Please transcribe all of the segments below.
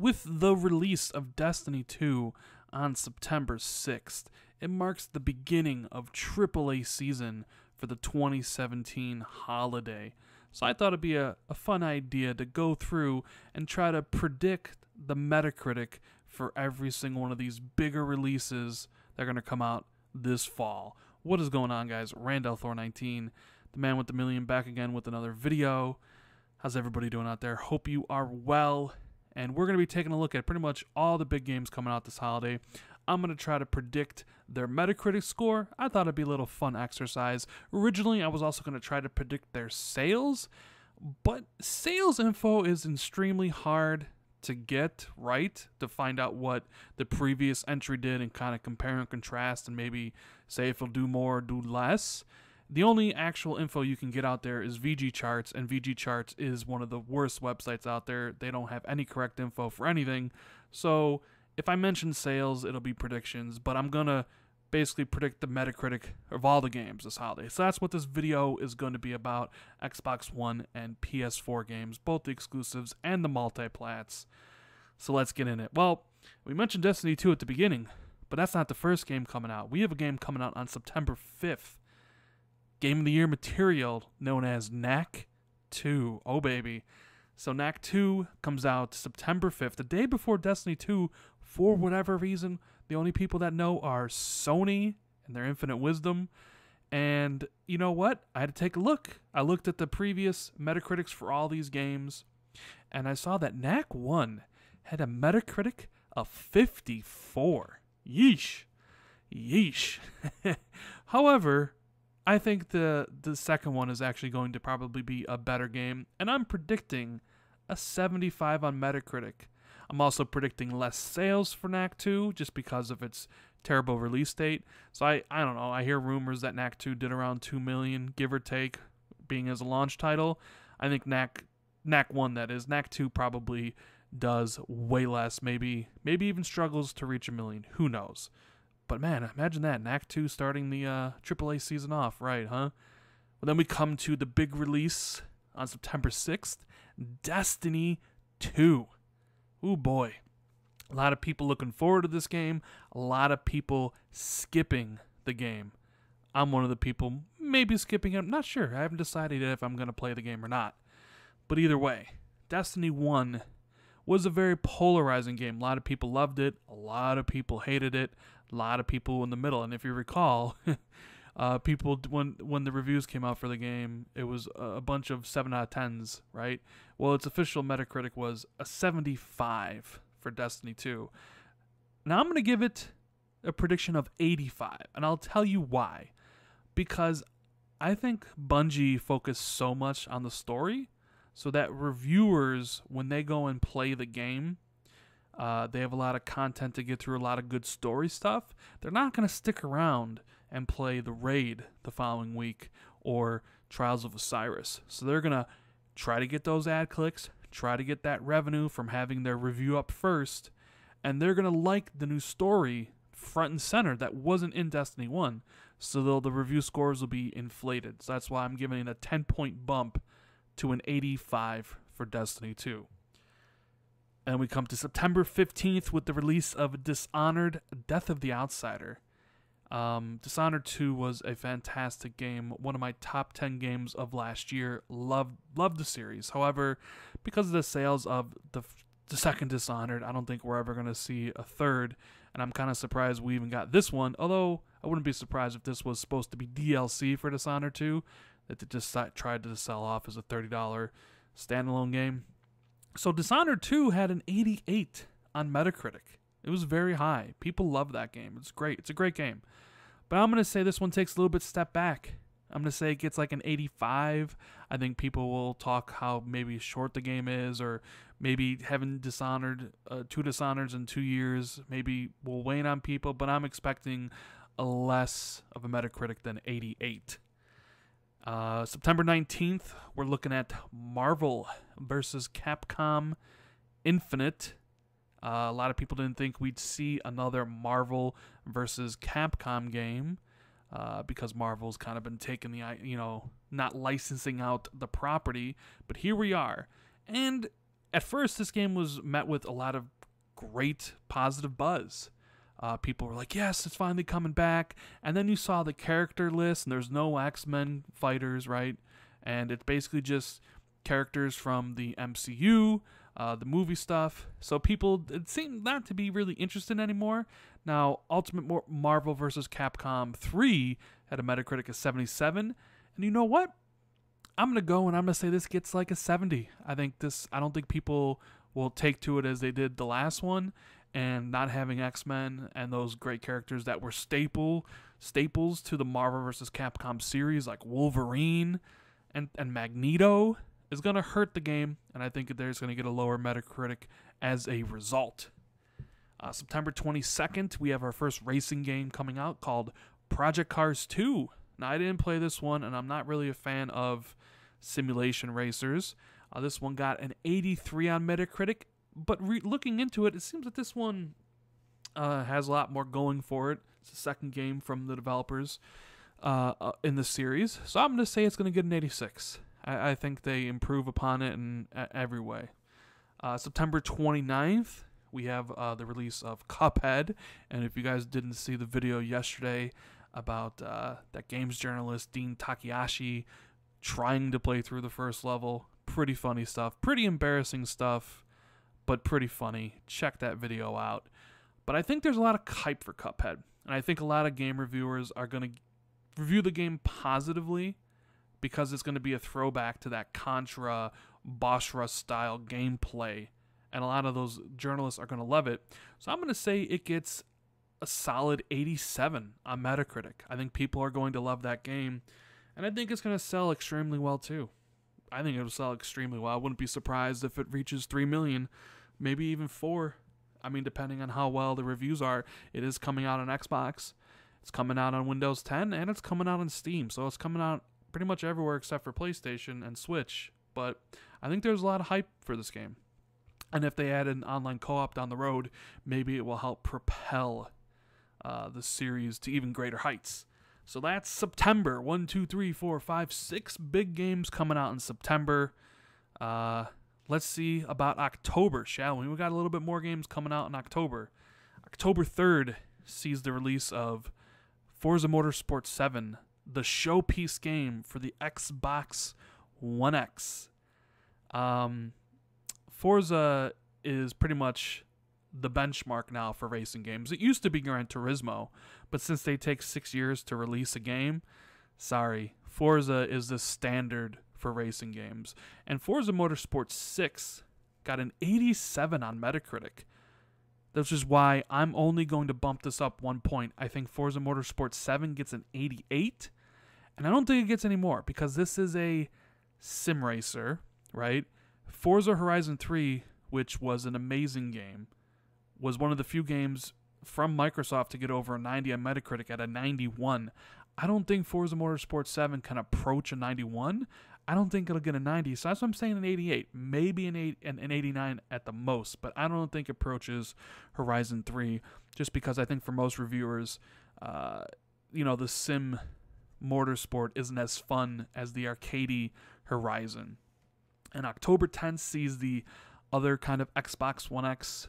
With the release of Destiny 2 on September 6th, it marks the beginning of AAA season for the 2017 holiday. So I thought it'd be a fun idea to go through and try to predict the Metacritic for every single one of these bigger releases that are going to come out this fall. What is going on, guys? Randall Thor 19, the man with the million, back again with another video. How's everybody doing out there? Hope you are well. And we're going to be taking a look at pretty much all the big games coming out this holiday. I'm going to try to predict their Metacritic score. I thought it'd be a little fun exercise. Originally, I was also going to try to predict their sales, but sales info is extremely hard to get right, to find out what the previous entry did and kind of compare and contrast and maybe say if it'll do more or do less. The only actual info you can get out there is VG Charts, and VG Charts is one of the worst websites out there. They don't have any correct info for anything. So if I mention sales, it'll be predictions, but I'm going to basically predict the Metacritic of all the games this holiday. So that's what this video is going to be about, Xbox One and PS4 games, both the exclusives and the multiplats. So let's get in it. Well, we mentioned Destiny 2 at the beginning, but that's not the first game coming out. We have a game coming out on September 5th. Game of the Year material known as Knack 2. Oh, baby. So Knack 2 comes out September 5th, the day before Destiny 2. For whatever reason, the only people that know are Sony and their infinite wisdom. And you know what? I had to take a look. I looked at the previous Metacritics for all these games, and I saw that Knack 1 had a Metacritic of 54. Yeesh. Yeesh. However, I think the second one is actually going to probably be a better game, and I'm predicting a 75 on Metacritic. I'm also predicting less sales for Knack 2 just because of its terrible release date. So I don't know. I hear rumors that Knack 2 did around 2 million, give or take, being as a launch title. I think Knack 1, that is. Knack 2 probably does way less, maybe even struggles to reach 1 million. Who knows? But man, imagine that, Knack 2 starting the AAA season off, right, huh? Well, then we come to the big release on September 6th, Destiny 2. Ooh, boy. A lot of people looking forward to this game, a lot of people skipping the game. I'm one of the people maybe skipping it. I'm not sure. I haven't decided if I'm going to play the game or not. But either way, Destiny 1 was a very polarizing game. A lot of people loved it. A lot of people hated it. A lot of people in the middle. And if you recall, people, when the reviews came out for the game, it was a bunch of 7 out of 10s, right? Well, its official Metacritic was a 75 for Destiny 2. Now I'm going to give it a prediction of 85, and I'll tell you why. Because I think Bungie focused so much on the story, so that reviewers, when they go and play the game, they have a lot of content to get through, a lot of good story stuff. They're not going to stick around and play the Raid the following week or Trials of Osiris. So they're going to try to get those ad clicks, try to get that revenue from having their review up first, and they're going to like the new story front and center that wasn't in Destiny 1. So the review scores will be inflated. So that's why I'm giving it a 10-point bump to an 85 for Destiny 2. And we come to September 15th with the release of Dishonored: Death of the Outsider. Dishonored 2 was a fantastic game, one of my top 10 games of last year. Loved the series. However, because of the sales of the second Dishonored, I don't think we're ever going to see a third, and I'm kind of surprised we even got this one, although I wouldn't be surprised if this was supposed to be DLC for Dishonored 2, that they just tried to sell off as a $30 standalone game. So Dishonored 2 had an 88 on Metacritic. It was very high. People love that game. It's great. It's a great game. But I'm going to say this one takes a little bit step back. I'm going to say it gets like an 85. I think people will talk how maybe short the game is, or maybe having Dishonored, 2 Dishonoreds in 2 years maybe will wane on people, but I'm expecting a less of a Metacritic than 88. September 19th, we're looking at Marvel versus Capcom Infinite. A lot of people didn't think we'd see another Marvel versus Capcom game because Marvel's kind of been taking the, not licensing out the property. But here we are. And at first, this game was met with a lot of great positive buzz. People were like, yes, it's finally coming back. And then you saw the character list, and there's no X-Men fighters, right? And it's basically just characters from the MCU, the movie stuff. So people, it seemed not to be really interested anymore. Now, Ultimate Marvel vs. Capcom 3 had a Metacritic of 77. And you know what? I'm going to go and I'm going to say this gets like a 70. I don't think people will take to it as they did the last one. And not having X-Men and those great characters that were staples to the Marvel vs. Capcom series, like Wolverine and Magneto, is going to hurt the game, and I think there's going to get a lower Metacritic as a result. September 22nd, we have our first racing game coming out called Project Cars 2. Now, I didn't play this one, and I'm not really a fan of simulation racers. This one got an 83 on Metacritic. But looking into it, it seems that this one has a lot more going for it. It's the second game from the developers in the series. So I'm going to say it's going to get an 86. I think they improve upon it in every way. September 29th, we have the release of Cuphead. And if you guys didn't see the video yesterday about that games journalist Dean Takahashi trying to play through the first level, pretty funny stuff, pretty embarrassing stuff, but pretty funny. Check that video out. But I think there's a lot of hype for Cuphead. And I think a lot of game reviewers are going to review the game positively because it's going to be a throwback to that Contra boss rush style gameplay. And a lot of those journalists are going to love it. So I'm going to say it gets a solid 87 on Metacritic. I think people are going to love that game. And I think it's going to sell extremely well too. I think it'll sell extremely well. I wouldn't be surprised if it reaches 3 million, maybe even 4. I mean, depending on how well the reviews are. It is coming out on Xbox, it's coming out on Windows 10, and it's coming out on Steam. So it's coming out pretty much everywhere except for PlayStation and Switch. But I think there's a lot of hype for this game. And if they add an online co-op down the road, maybe it will help propel the series to even greater heights. So that's September. 1, 2, 3, 4, 5, 6 big games coming out in September. Let's see about October, shall we? We got a little bit more games coming out in October. October 3rd sees the release of Forza Motorsport 7, the showpiece game for the Xbox One X. Forza is pretty much the benchmark now for racing games. It used to be Gran Turismo, but since they take 6 years to release a game, sorry, Forza is the standard for racing games. And Forza Motorsport 6 got an 87 on Metacritic. Which is why I'm only going to bump this up 1 point. I think Forza Motorsport 7 gets an 88, and I don't think it gets any more because this is a sim racer, right? Forza Horizon 3, which was an amazing game, was one of the few games from Microsoft to get over a 90 on Metacritic at a 91. I don't think Forza Motorsport 7 can approach a 91. I don't think it'll get a 90, so that's why I'm saying an 88, maybe an 89 at the most, but I don't think it approaches Horizon 3, just because I think for most reviewers, the sim motorsport isn't as fun as the arcadey Horizon. And October 10th sees the other kind of Xbox One X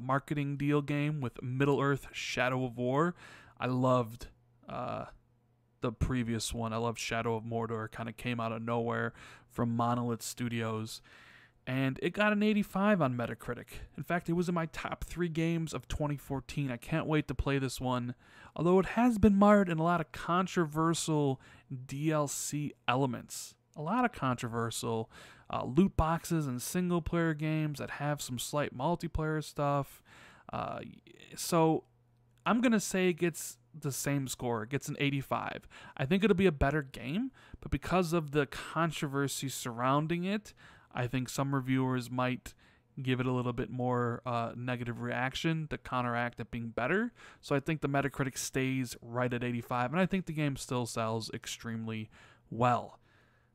marketing deal game with Middle-earth: Shadow of War. I loved the previous one. I loved Shadow of Mordor. Kind of came out of nowhere from Monolith Studios. And it got an 85 on Metacritic. In fact, it was in my top 3 games of 2014. I can't wait to play this one. Although it has been mired in a lot of controversial DLC elements. A lot of controversial loot boxes and single-player games that have some slight multiplayer stuff. So I'm going to say it gets the same score. It gets an 85. I think it'll be a better game, but because of the controversy surrounding it, I think some reviewers might give it a little bit more negative reaction to counteract it being better. So I think the Metacritic stays right at 85, and I think the game still sells extremely well.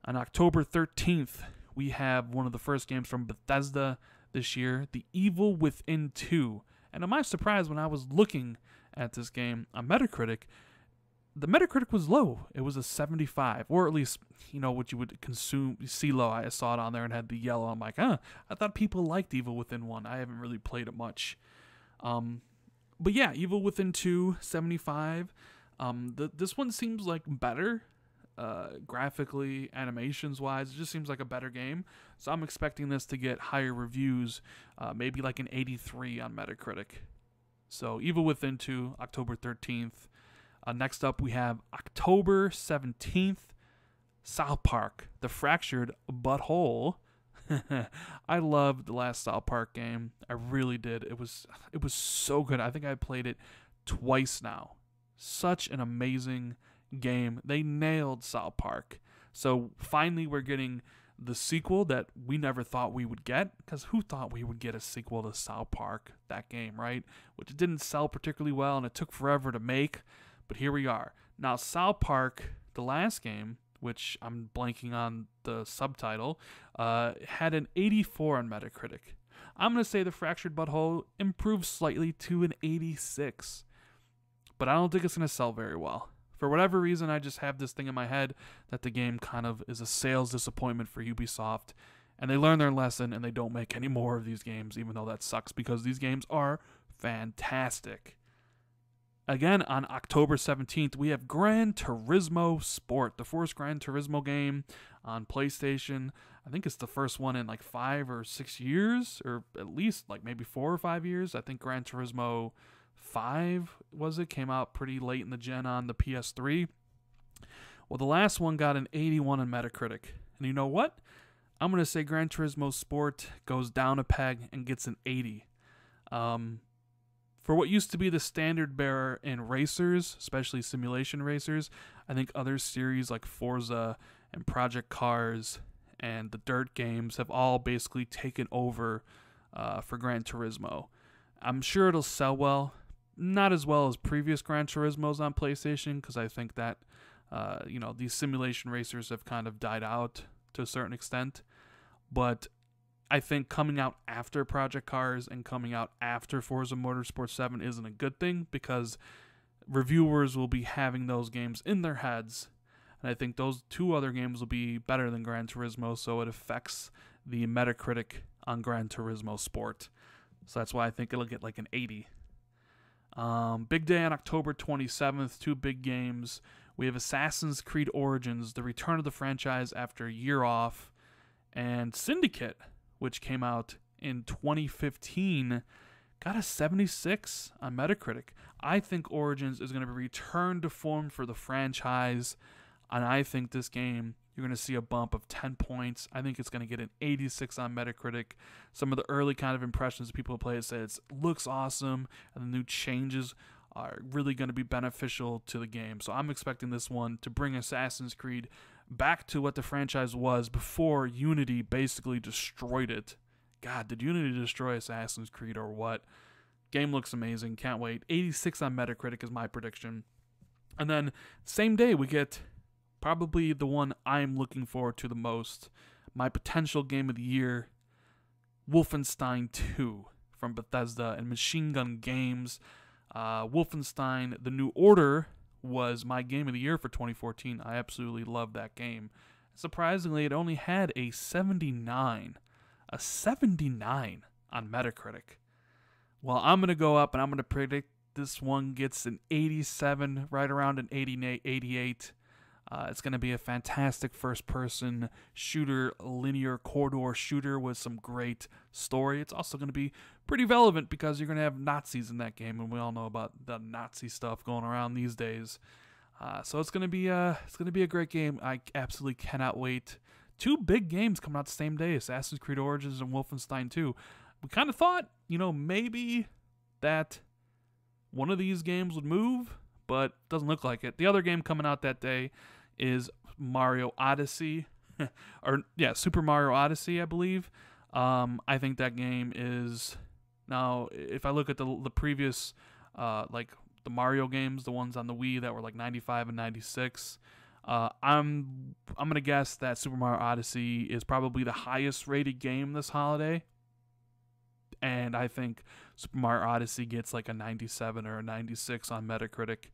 On October 13th, we have one of the first games from Bethesda this year, The Evil Within 2. And am I surprised when I was looking at this game on Metacritic, the Metacritic was low. It was a 75, or at least, what you would see low. I saw it on there and had the yellow. I'm like, I thought people liked Evil Within 1. I haven't really played it much. But yeah, Evil Within 2, 75. This one seems like better, graphically, animations-wise. It just seems like a better game. So I'm expecting this to get higher reviews, maybe like an 83 on Metacritic. So Evil Within 2, October 13th. Next up, we have October 17th, South Park, The Fractured Butthole. I loved the last South Park game. I really did. It was so good. I think I played it twice now. Such an amazing game. They nailed South Park. So finally we're getting the sequel that we never thought we would get, because who thought we would get a sequel to South Park, that game, right? Which it didn't sell particularly well and it took forever to make, but here we are. Now South Park, the last game, which I'm blanking on the subtitle, had an 84 on Metacritic. I'm going to say The Fractured Butthole improved slightly to an 86, but I don't think it's going to sell very well. For whatever reason, I just have this thing in my head that the game kind of is a sales disappointment for Ubisoft, and they learn their lesson and they don't make any more of these games, even though that sucks because these games are fantastic. Again, on October 17th, we have Gran Turismo Sport, the first Gran Turismo game on PlayStation. I think it's the first one in like 5 or 6 years, or at least like maybe 4 or 5 years. I think Gran Turismo 5 came out pretty late in the gen on the PS3. Well, the last one got an 81 on Metacritic. And you know what? I'm going to say Gran Turismo Sport goes down a peg and gets an 80. For what used to be the standard bearer in racers, especially simulation racers, I think other series like Forza and Project Cars and the Dirt games have all basically taken over for Gran Turismo. I'm sure it'll sell well. Not as well as previous Gran Turismos on PlayStation, because I think that, these simulation racers have kind of died out to a certain extent. But I think coming out after Project Cars and coming out after Forza Motorsport 7 isn't a good thing, because reviewers will be having those games in their heads. And I think those two other games will be better than Gran Turismo, so it affects the Metacritic on Gran Turismo Sport. So that's why I think it'll get like an 80. Big day on October 27th, 2 big games. We have Assassin's Creed Origins, the return of the franchise after a year off, and Syndicate, which came out in 2015, got a 76 on Metacritic. I think Origins is going to be returned to form for the franchise, and I think this game, you're going to see a bump of 10 points. I think it's going to get an 86 on Metacritic. Some of the early kind of impressions of people who play it say it looks awesome, and the new changes are really going to be beneficial to the game. So I'm expecting this one to bring Assassin's Creed back to what the franchise was before Unity basically destroyed it. God, did Unity destroy Assassin's Creed or what? Game looks amazing. Can't wait. 86 on Metacritic is my prediction. And then same day we get probably the one I'm looking forward to the most, my potential game of the year, Wolfenstein 2 from Bethesda and Machine Gun Games. Wolfenstein The New Order was my game of the year for 2014. I absolutely loved that game. Surprisingly, it only had a 79. A 79 on Metacritic. Well, I'm going to go up and I'm going to predict this one gets an 87, right around an 88. It's going to be a fantastic first-person shooter, linear corridor shooter with some great story. It's also going to be pretty relevant because you're going to have Nazis in that game, and we all know about the Nazi stuff going around these days. So it's going to be a great game. I absolutely cannot wait. 2 big games coming out the same day: Assassin's Creed Origins and Wolfenstein 2. We kind of thought, maybe that one of these games would move, but doesn't look like it. The other game coming out that day is Mario Odyssey, Super Mario Odyssey, I believe. I think that game is, now if I look at the previous like the Mario games, the ones on the Wii that were like 95 and 96, I'm gonna guess that Super Mario Odyssey is probably the highest rated game this holiday. And I think Super Mario Odyssey gets like a 97 or a 96 on Metacritic.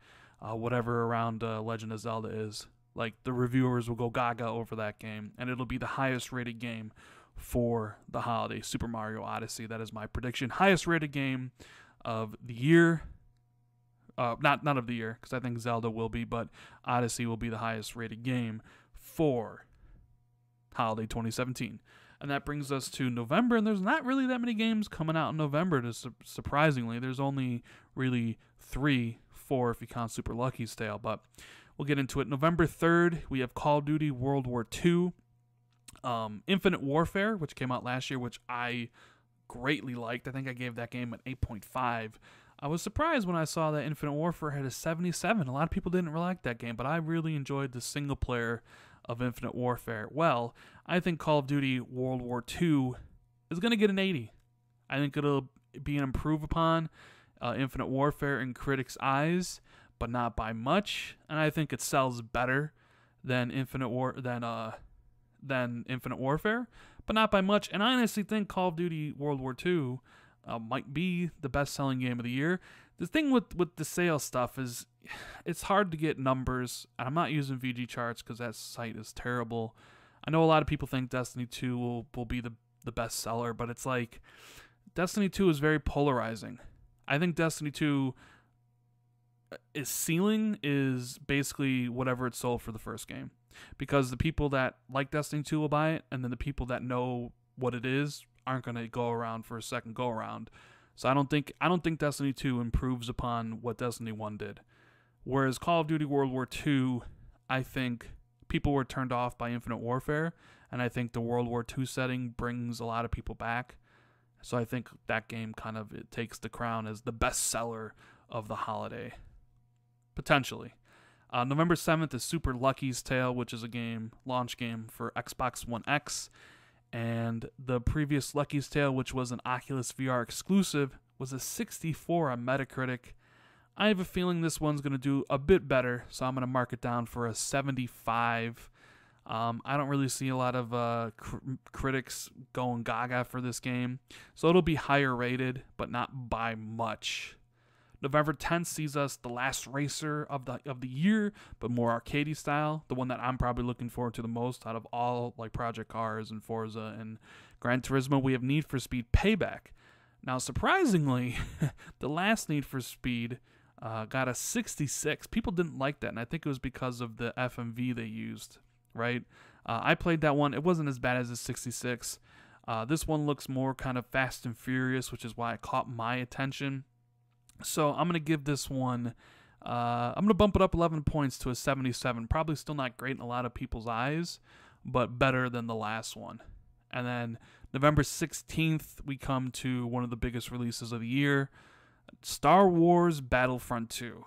whatever around Legend of Zelda is. Like, the reviewers will go gaga over that game, and it'll be the highest rated game for the holiday. Super Mario Odyssey, that is my prediction. Highest rated game of the year. Not of the year, because I think Zelda will be, but Odyssey will be the highest rated game for holiday 2017. And that brings us to November, and there's not really that many games coming out in November, surprisingly. There's only really 4 if you count Super Lucky's Tale, but we'll get into it. November 3rd, we have Call of Duty World War II. Infinite Warfare, which came out last year, which I greatly liked. I think I gave that game an 8.5. I was surprised when I saw that Infinite Warfare had a 77. A lot of people didn't really like that game, but I really enjoyed the single player of Infinite Warfare. Well, I think Call of Duty World War II is going to get an 80. I think it'll be an improve upon Infinite Warfare in critics' eyes, but not by much. And I think it sells better than Infinite Warfare, but not by much. And I honestly think Call of Duty World War II might be the best-selling game of the year. The thing with the sales stuff is it's hard to get numbers. I'm not using VG charts because that site is terrible. I know a lot of people think Destiny 2 will be the best seller, but it's like Destiny 2 is very polarizing. I think Destiny 2 its ceiling is basically whatever it sold for the first game, because the people that like Destiny 2 will buy it, and then the people that know what it is aren't going to go around for a second go around. So I don't think Destiny 2 improves upon what Destiny 1 did. Whereas Call of Duty World War II, I think people were turned off by Infinite Warfare, and I think the World War II setting brings a lot of people back. So I think that game it takes the crown as the best seller of the holiday. Potentially. November 7th is Super Lucky's Tale, which is a launch game for Xbox One X. And the previous Lucky's Tale, which was an Oculus VR exclusive, was a 64 on Metacritic. I have a feeling this one's going to do a bit better, so I'm going to mark it down for a 75. I don't really see a lot of critics going gaga for this game, so it'll be higher rated, but not by much. November 10th sees us the last racer of the year, but more arcadey style. The one that I'm probably looking forward to the most out of all, like Project Cars and Forza and Gran Turismo. We have Need for Speed Payback. Now, surprisingly, the last Need for Speed got a 66. People didn't like that, and I think it was because of the FMV they used, right? I played that one. It wasn't as bad as the 66. This one looks more kind of Fast and Furious, which is why it caught my attention. So I'm going to give this one, I'm going to bump it up 11 points to a 77. Probably still not great in a lot of people's eyes, but better than the last one. And then November 16th, we come to one of the biggest releases of the year, Star Wars Battlefront 2.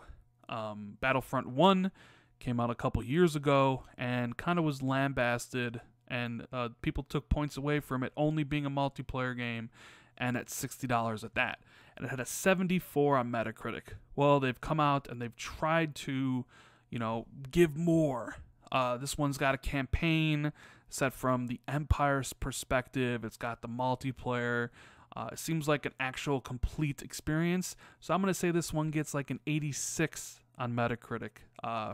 Battlefront 1 came out a couple years ago and kind of was lambasted, and people took points away from it only being a multiplayer game, and at $60 at that. And it had a 74 on Metacritic. Well, they've come out and they've tried to, give more. This one's got a campaign set from the Empire's perspective. It's got the multiplayer. It seems like an actual complete experience. So I'm going to say this one gets like an 86 on Metacritic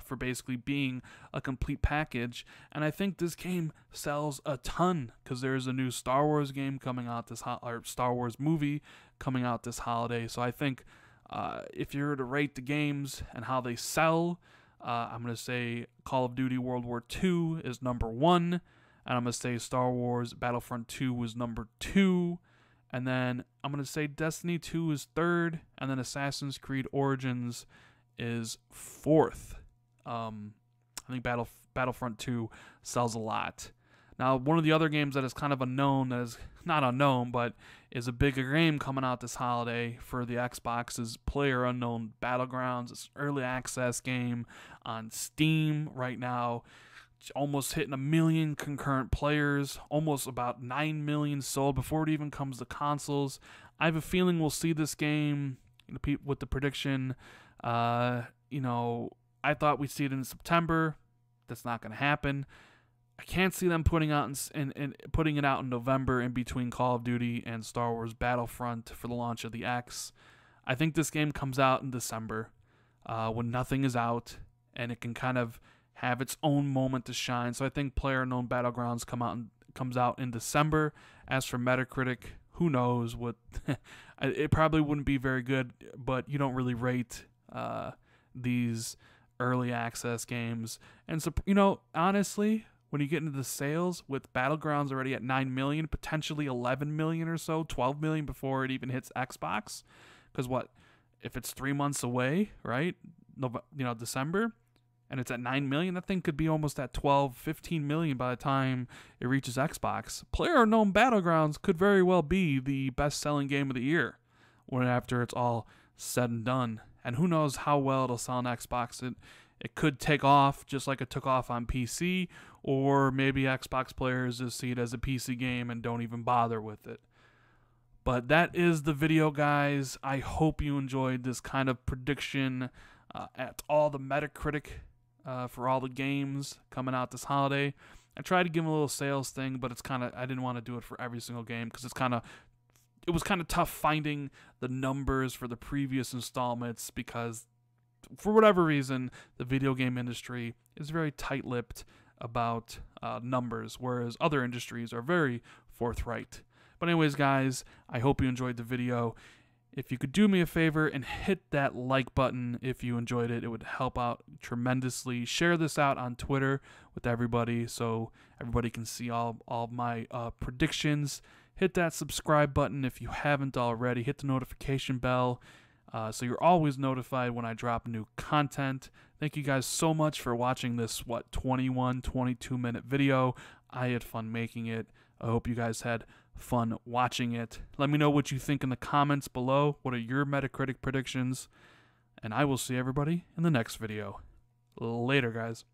for basically being a complete package. And I think this game sells a ton because there's a new Star Wars game coming out or Star Wars movie coming out this holiday. So I think if you were to rate the games and how they sell, I'm going to say Call of Duty World War II is number 1. And I'm going to say Star Wars Battlefront 2 was number 2. And then I'm going to say Destiny 2 is 3rd. And then Assassin's Creed Origins is 4th. I think Battlefront 2 sells a lot. Now, one of the other games that is kind of unknown, that is not unknown, but is a bigger game coming out this holiday for the Xbox is PlayerUnknown Battlegrounds. It's an early access game on Steam right now. It's almost hitting 1 million concurrent players, almost about 9 million sold before it even comes to consoles. I have a feeling we'll see this game with the prediction. I thought we'd see it in September. That's not going to happen. I can't see them putting it out in November in between Call of Duty and Star Wars Battlefront for the launch of the X. I think this game comes out in December. when nothing is out, and it can kind of have its own moment to shine. So I think PlayerUnknown Battlegrounds comes out in December. As for Metacritic, who knows what? It probably wouldn't be very good, but you don't really rate these early access games. And so, honestly, when you get into the sales with Battlegrounds already at 9 million, potentially 11 million or so, 12 million before it even hits Xbox, because if it's 3 months away, right? December, and it's at 9 million, that thing could be almost at 12, 15 million by the time it reaches Xbox. PlayerUnknown Battlegrounds could very well be the best-selling game of the year after it's all said and done. And who knows how well it'll sell on Xbox. It could take off just like it took off on PC, or maybe Xbox players just see it as a PC game and don't even bother with it. But that is the video, guys. I hope you enjoyed this kind of prediction at all the Metacritic for all the games coming out this holiday. I tried to give them a little sales thing, but I didn't want to do it for every single game because it was kind of tough finding the numbers for the previous installments because for whatever reason, the video game industry is very tight-lipped about numbers, whereas other industries are very forthright. But anyways, guys, I hope you enjoyed the video. If you could do me a favor and hit that like button if you enjoyed it, it would help out tremendously. Share this out on Twitter with everybody so everybody can see all my predictions. Hit that subscribe button if you haven't already. Hit the notification bell so you're always notified when I drop new content. Thank you guys so much for watching this, 22-minute video. I had fun making it. I hope you guys had fun watching it. Let me know what you think in the comments below. What are your Metacritic predictions? And I will see everybody in the next video. Later, guys.